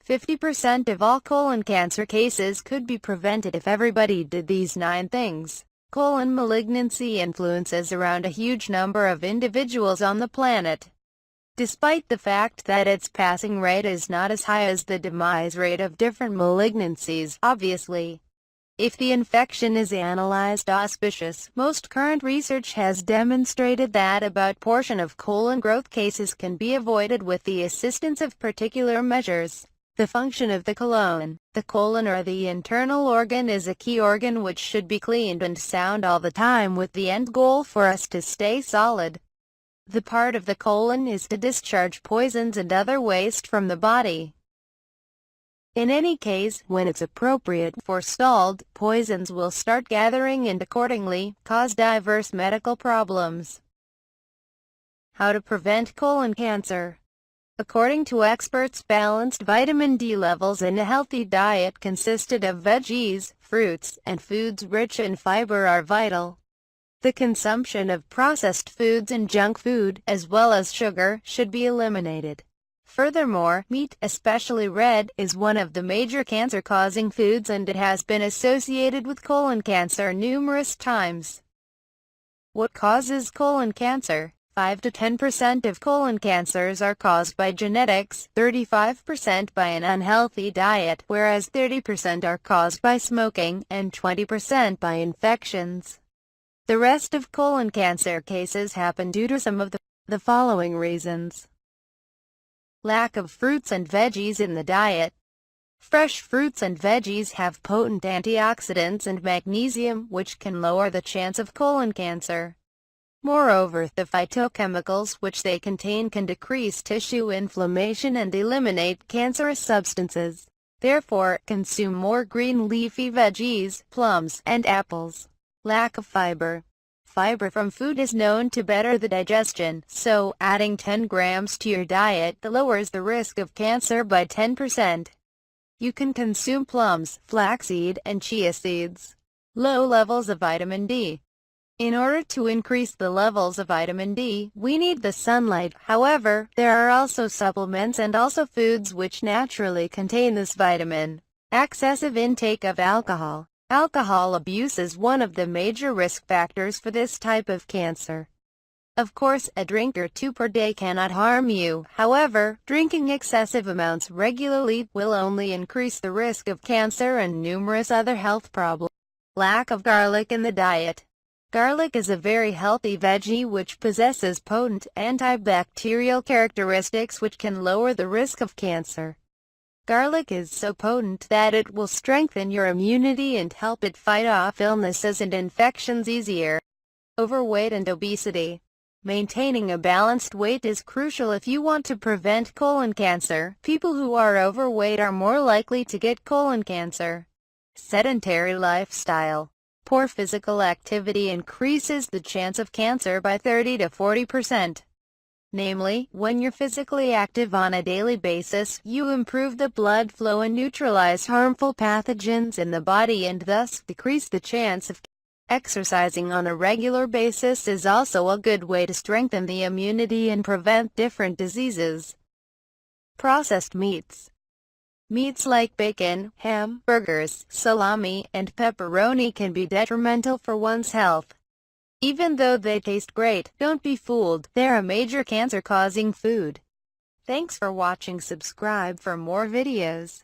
50% of all colon cancer cases could be prevented if everybody did these 9 things. Colon malignancy influences around a huge number of individuals on the planet. Despite the fact that its passing rate is not as high as the demise rate of different malignancies, obviously. If the infection is analyzed auspicious, most current research has demonstrated that about a portion of colon growth cases can be avoided with the assistance of particular measures. The function of the colon. The colon, or the internal organ, is a key organ which should be cleaned and sound all the time, with the end goal for us to stay solid. The part of the colon is to discharge poisons and other waste from the body. In any case, when it's appropriate, forestalled poisons will start gathering and accordingly cause diverse medical problems. How to prevent colon cancer? According to experts, balanced vitamin D levels in a healthy diet consisted of veggies, fruits, and foods rich in fiber are vital. The consumption of processed foods and junk food, as well as sugar, should be eliminated. Furthermore, meat, especially red, is one of the major cancer-causing foods, and it has been associated with colon cancer numerous times. What causes colon cancer? 5 to 10% of colon cancers are caused by genetics, 35% by an unhealthy diet, whereas 30% are caused by smoking, and 20% by infections. The rest of colon cancer cases happen due to some of the following reasons. Lack of fruits and veggies in the diet. Fresh fruits and veggies have potent antioxidants and magnesium, which can lower the chance of colon cancer. Moreover, the phytochemicals which they contain can decrease tissue inflammation and eliminate cancerous substances. Therefore, consume more green leafy veggies, plums, and apples. Lack of fiber. Fiber from food is known to better the digestion, so adding 10 grams to your diet lowers the risk of cancer by 10%. You can consume plums, flaxseed, and chia seeds. Low levels of vitamin D. In order to increase the levels of vitamin D, we need the sunlight. However, there are also supplements and also foods which naturally contain this vitamin. Excessive intake of alcohol. Alcohol abuse is one of the major risk factors for this type of cancer. Of course, a drink or 2 per day cannot harm you. However, drinking excessive amounts regularly will only increase the risk of cancer and numerous other health problems. Lack of garlic in the diet. Garlic is a very healthy veggie which possesses potent antibacterial characteristics which can lower the risk of cancer. Garlic is so potent that it will strengthen your immunity and help it fight off illnesses and infections easier. Overweight and obesity. Maintaining a balanced weight is crucial if you want to prevent colon cancer. People who are overweight are more likely to get colon cancer. Sedentary lifestyle. Poor physical activity increases the chance of cancer by 30 to 40%. Namely, when you're physically active on a daily basis, you improve the blood flow and neutralize harmful pathogens in the body and thus decrease the chance of cancer. Exercising on a regular basis is also a good way to strengthen the immunity and prevent different diseases. Processed meats. Meats like bacon, ham, burgers, salami, and pepperoni can be detrimental for one's health. Even though they taste great, don't be fooled, they're a major cancer-causing food. Thanks for watching. Subscribe for more videos.